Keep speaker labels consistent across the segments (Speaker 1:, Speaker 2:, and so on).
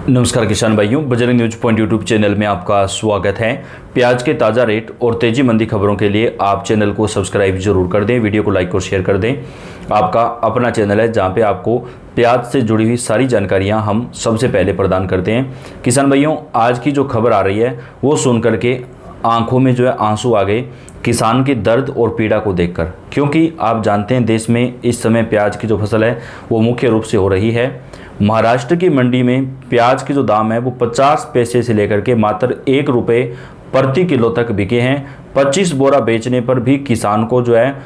Speaker 1: नमस्कार किसान भाइयों, Bajrang news point YouTube channel में आपका स्वागत है। प्याज के ताज़ा रेट और तेजी मंदी खबरों के लिए आप चैनल को सब्सक्राइब जरूर कर दें, वीडियो को लाइक और शेयर कर दें। आपका अपना चैनल है जहां पे आपको प्याज से जुड़ी हुई सारी जानकारियां हम सबसे पहले प्रदान करते हैं। किसान भाइयों, आज की जो खबर आ रही है वो सुन करके आंखों में जो है आंसू आ गए किसान के दर्द और पीड़ा को देखकर, क्योंकि आप जानते हैं देश में इस समय प्याज की जो फसल है वो मुख्य रूप से हो रही है। महाराष्ट्र की मंडी में प्याज के जो दाम है वो 50 पैसे से लेकर के मात्र 1 रुपये प्रति किलो तक बिके हैं। 25 बोरा बेचने पर भी किसान को जो है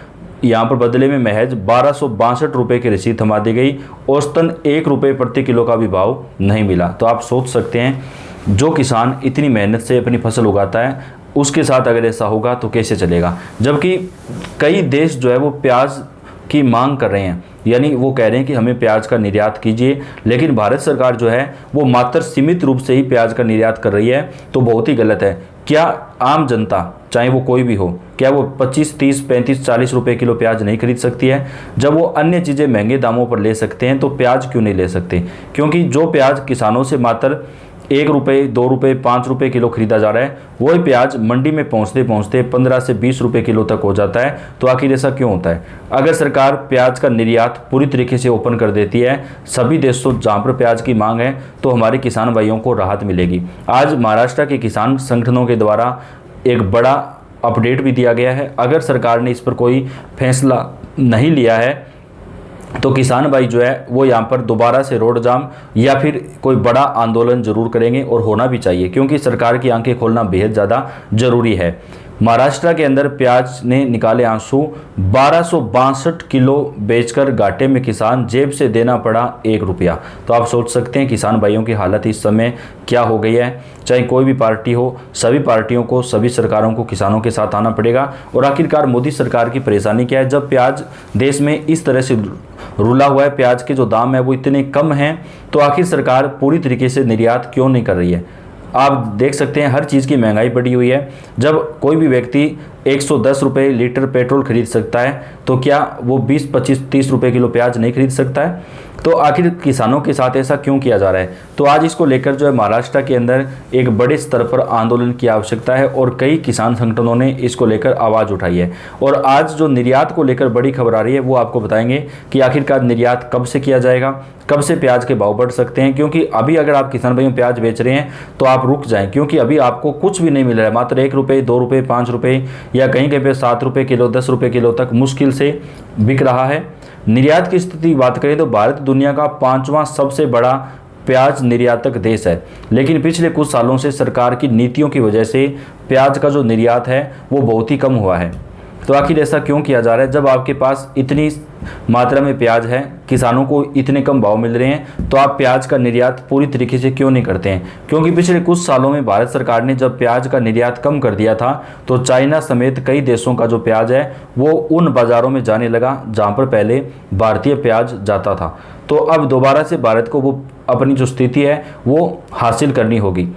Speaker 1: यहाँ पर बदले में महज 1262 रुपये की रसीद थमा दी गई। औसतन 1 रुपये प्रति किलो का भी भाव नहीं मिला। तो आप सोच सकते हैं जो किसान इतनी मेहनत से अपनी फसल उगाता है उसके साथ अगर ऐसा होगा तो कैसे चलेगा। जबकि कई देश जो है वो प्याज की मांग कर रहे हैं, यानी वो कह रहे हैं कि हमें प्याज का निर्यात कीजिए, लेकिन भारत सरकार जो है वो मात्र सीमित रूप से ही प्याज का निर्यात कर रही है। तो बहुत ही गलत है। क्या आम जनता, चाहे वो कोई भी हो, क्या वो 25, 30, 35, 40 रुपए किलो प्याज नहीं खरीद सकती है? जब वो अन्य चीज़ें महंगे दामों पर ले सकते हैं तो प्याज क्यों नहीं ले सकते? क्योंकि जो प्याज किसानों से मात्र 1 रुपये, 2 रुपये, 5 रुपये किलो खरीदा जा रहा है, वही प्याज मंडी में पहुंचते पहुंचते 15 से 20 रुपये किलो तक हो जाता है। तो आखिर ऐसा क्यों होता है? अगर सरकार प्याज का निर्यात पूरी तरीके से ओपन कर देती है सभी देशों जहां पर प्याज की मांग है, तो हमारे किसान भाइयों को राहत मिलेगी। आज महाराष्ट्र के किसान संगठनों के द्वारा एक बड़ा अपडेट भी दिया गया है। अगर सरकार ने इस पर कोई फैसला नहीं लिया है तो किसान भाई जो है वो यहाँ पर दोबारा से रोड जाम या फिर कोई बड़ा आंदोलन जरूर करेंगे, और होना भी चाहिए, क्योंकि सरकार की आंखें खोलना बेहद ज़्यादा जरूरी है। महाराष्ट्र के अंदर प्याज ने निकाले आंसू, 1262 किलो बेचकर घाटे में किसान, जेब से देना पड़ा 1 रुपया। तो आप सोच सकते हैं किसान भाइयों की हालत इस समय क्या हो गई है। चाहे कोई भी पार्टी हो, सभी पार्टियों को, सभी सरकारों को किसानों के साथ आना पड़ेगा। और आखिरकार मोदी सरकार की परेशानी क्या है? जब प्याज देश में इस तरह से रुला हुआ है, प्याज के जो दाम है वो इतने कम हैं, तो आखिर सरकार पूरी तरीके से निर्यात क्यों नहीं कर रही है? आप देख सकते हैं हर चीज़ की महंगाई बढ़ी हुई है। जब कोई भी व्यक्ति 110 रुपये लीटर पेट्रोल खरीद सकता है तो क्या वो 20, 25, 30 रुपये किलो प्याज नहीं खरीद सकता है? तो आखिर किसानों के साथ ऐसा क्यों किया जा रहा है? तो आज इसको लेकर जो है महाराष्ट्र के अंदर एक बड़े स्तर पर आंदोलन की आवश्यकता है और कई किसान संगठनों ने इसको लेकर आवाज़ उठाई है। और आज जो निर्यात को लेकर बड़ी खबर आ रही है वो आपको बताएंगे कि आखिरकार निर्यात कब से किया जाएगा, कब से प्याज के भाव बढ़ सकते हैं। क्योंकि अभी अगर आप किसान भाइयों प्याज बेच रहे हैं तो आप रुक जाएं, क्योंकि अभी आपको कुछ भी नहीं मिल रहा है। मात्र 1 रुपये, 2 रुपये, 5 रुपये या कहीं कहीं पे 7 रुपये किलो, 10 रुपये किलो तक मुश्किल से बिक रहा है। निर्यात की स्थिति की बात करें तो भारत दुनिया का 5वां सबसे बड़ा प्याज निर्यातक देश है, लेकिन पिछले कुछ सालों से सरकार की नीतियों की वजह से प्याज का जो निर्यात है वो बहुत ही कम हुआ है। तो आखिर ऐसा क्यों किया जा रहा है? जब आपके पास इतनी मात्रा में प्याज है, किसानों को इतने कम भाव मिल रहे हैं, तो आप प्याज का निर्यात पूरी तरीके से क्यों नहीं करते हैं? क्योंकि पिछले कुछ सालों में भारत सरकार ने जब प्याज का निर्यात कम कर दिया था तो चाइना समेत कई देशों का जो प्याज है वो उन बाज़ारों में जाने लगा जहाँ पर पहले भारतीय प्याज जाता था। तो अब दोबारा से भारत को वो अपनी जो स्थिति है वो हासिल करनी होगी।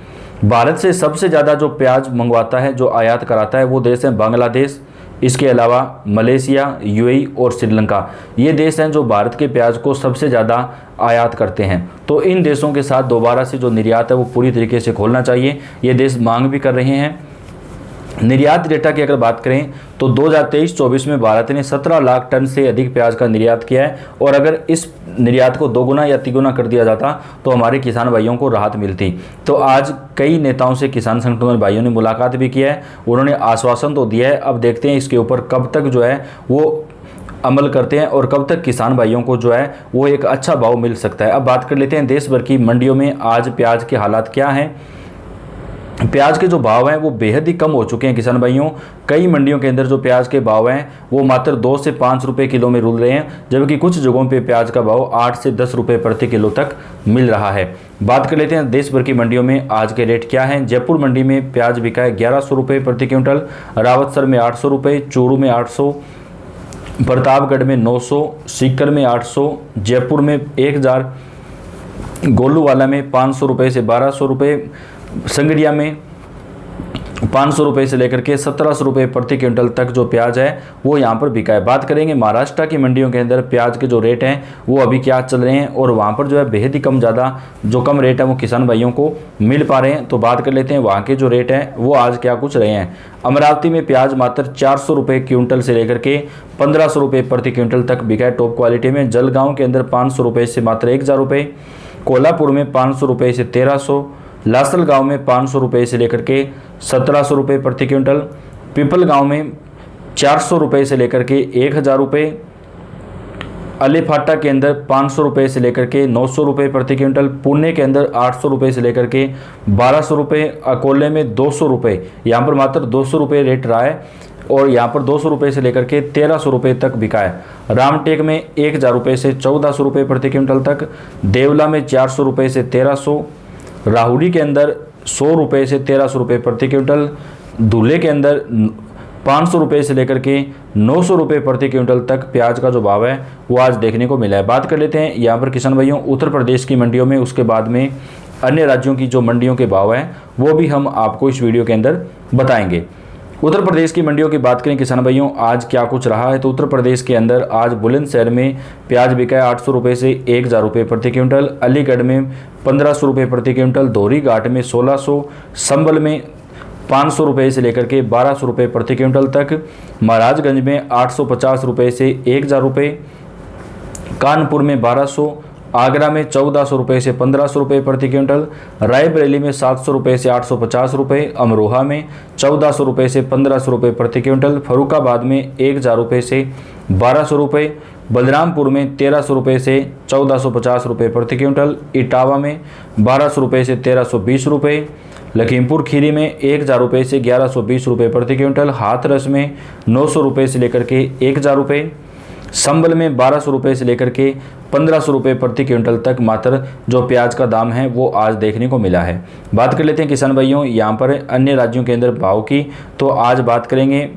Speaker 1: भारत से सबसे ज़्यादा जो प्याज मंगवाता है, जो आयात कराता है, वो देश है बांग्लादेश। इसके अलावा मलेशिया, यूएई और श्रीलंका, ये देश हैं जो भारत के प्याज को सबसे ज़्यादा आयात करते हैं। तो इन देशों के साथ दोबारा से जो निर्यात है वो पूरी तरीके से खोलना चाहिए। ये देश मांग भी कर रहे हैं। निर्यात डेटा की अगर बात करें तो 2023-24 में भारत ने 17 लाख टन से अधिक प्याज का निर्यात किया है। और अगर इस निर्यात को 2 गुना या 3 गुना कर दिया जाता तो हमारे किसान भाइयों को राहत मिलती। तो आज कई नेताओं से किसान संगठनों भाइयों ने मुलाकात भी किया है, उन्होंने आश्वासन तो दिया है। अब देखते हैं इसके ऊपर कब तक जो है वो अमल करते हैं और कब तक किसान भाइयों को जो है वो एक अच्छा भाव मिल सकता है। अब बात कर लेते हैं देश भर की मंडियों में आज प्याज के हालात क्या हैं। प्याज के जो भाव हैं वो बेहद ही कम हो चुके हैं किसान भाइयों। कई मंडियों के अंदर जो प्याज के भाव हैं वो मात्र 2 से 5 रुपये किलो में रुल रहे हैं, जबकि कुछ जगहों पे प्याज का भाव 8 से 10 रुपये प्रति किलो तक मिल रहा है। बात कर लेते हैं देश भर की मंडियों में आज के रेट क्या हैं। जयपुर मंडी में प्याज बिका है 1100 रुपये प्रति क्विंटल, रावतसर में 800 रुपये, चूरू में 800, प्रतापगढ़ में 900, सीकर में 800, जयपुर में 1000, गोलूवाला में 500 रुपये से 1200 रुपये, संगरिया में 500 रुपये से लेकर के 1700 रुपये प्रति क्विंटल तक जो प्याज है वो यहाँ पर बिका है। बात करेंगे महाराष्ट्र की मंडियों के अंदर प्याज के जो रेट हैं वो अभी क्या चल रहे हैं और वहाँ पर जो है बेहद ही कम रेट है वो किसान भाइयों को मिल पा रहे हैं। तो बात कर लेते हैं वहाँ के जो रेट हैं वो आज क्या कुछ रहे हैं। अमरावती में प्याज मात्र 400 रुपये क्विंटल से लेकर के 1500 रुपये प्रति क्विंटल तक बिका है टॉप क्वालिटी में। जलगांव के अंदर 500 रुपये से मात्र 1000 रुपये, कोल्हापुर में 500 रुपये से 1300, लासलगांव में 500 रुपये से लेकर के 1700 रुपये प्रति क्विंटल, पिपलगांव में 400 रुपये से लेकर के 1000 रुपये, अलीफाटा के अंदर 500 रुपये से लेकर के 900 रुपये प्रति क्विंटल, पुणे के अंदर 800 रुपये से लेकर के 1200 रुपये, अकोले में 200 रुपये, यहाँ पर मात्र 200 रुपये रेट रहा है और यहाँ पर 200 रुपये से लेकर के 1300 रुपये तक बिका है। रामटेक में 1000 रुपये से 1400 रुपये प्रति क्विंटल तक, देवला में 400 रुपये से 1300, राहुरी के अंदर 100 रुपये से 1300 रुपये प्रति क्विंटल, धुले के अंदर 500 रुपये से लेकर के 900 रुपये प्रति क्विंटल तक प्याज का जो भाव है वो आज देखने को मिला है। बात कर लेते हैं यहाँ पर किसान भाइयों उत्तर प्रदेश की मंडियों में, उसके बाद में अन्य राज्यों की जो मंडियों के भाव हैं वो भी हम आपको इस वीडियो के अंदर बताएंगे। उत्तर प्रदेश की मंडियों की बात करें किसान भाइयों आज क्या कुछ रहा है, तो उत्तर प्रदेश के अंदर आज बुलंदशहर में प्याज बिका है 800 रुपये से 1000 रुपये प्रति क्विंटल, अलीगढ़ में 1500 रुपये प्रति क्विंटल, धोरी घाट में 1600, संभल में 500 रुपये से लेकर के 1200 रुपये प्रति क्विंटल तक, महाराजगंज में 850 रुपये से 1000 रुपये, कानपुर में 1200, आगरा में 1400 रुपये से 1500 रुपये प्रति क्विंटल, रायबरेली में 700 रुपये से 850 रुपये, अमरोहा में 1400 रुपये से 1500 रुपये प्रति क्विंटल, फरुखाबाद में 1000 रुपये से 1200 रुपये, बलरामपुर में 1300 रुपये से 1450 रुपये प्रति क्विंटल, इटावा में 1200 रुपये से 1320 रुपये, लखीमपुर खीरी में 1000 रुपये से 1120 रुपये प्रति क्विंटल, हाथरस में 900 रुपये से लेकर के 1000 रुपये, संभल में 1200 रुपये से लेकर के 1500 रुपये प्रति क्विंटल तक मात्र जो प्याज का दाम है वो आज देखने को मिला है। बात कर लेते हैं किसान भाइयों यहाँ पर अन्य राज्यों के अंदर भाव की, तो आज बात करेंगे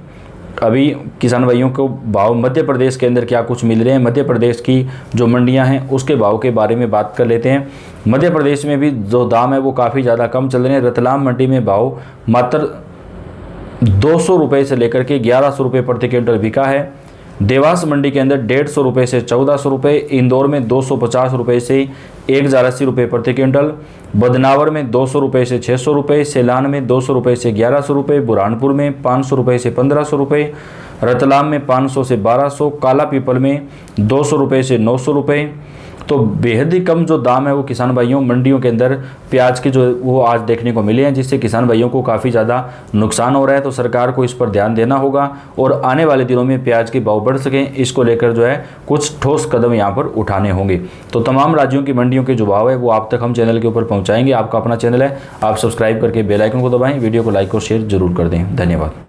Speaker 1: अभी किसान भाइयों को भाव मध्य प्रदेश के अंदर क्या कुछ मिल रहे हैं। मध्य प्रदेश की जो मंडियां हैं उसके भाव के बारे में बात कर लेते हैं। मध्य प्रदेश में भी जो दाम है वो काफ़ी ज़्यादा कम चल रहे हैं। रतलाम मंडी में भाव मात्र 200 रुपये से लेकर के 1100 रुपये प्रति क्विंटल बिका है। देवास मंडी के अंदर 150 रुपये से 1400 रुपये, इंदौर में 250 रुपये से 1080 रुपये प्रति क्विंटल, बदनावर में 200 रुपये से 600 रुपये, सेलान में 200 रुपये से 1100 रुपये, बुरहानपुर में 500 रुपये से 1500 रुपये, रतलाम में 500 से 1200, काला पीपल में 200 रुपये से 900 रुपये। तो बेहद ही कम जो दाम है वो किसान भाइयों मंडियों के अंदर प्याज के जो वो आज देखने को मिले हैं, जिससे किसान भाइयों को काफ़ी ज़्यादा नुकसान हो रहा है। तो सरकार को इस पर ध्यान देना होगा और आने वाले दिनों में प्याज के भाव बढ़ सकें इसको लेकर जो है कुछ ठोस कदम यहाँ पर उठाने होंगे। तो तमाम राज्यों की मंडियों के जो भाव है वो आप तक हम चैनल के ऊपर पहुँचाएंगे। आपका अपना चैनल है, आप सब्सक्राइब करके बेल आइकन को दबाएं, वीडियो को लाइक और शेयर जरूर कर दें। धन्यवाद।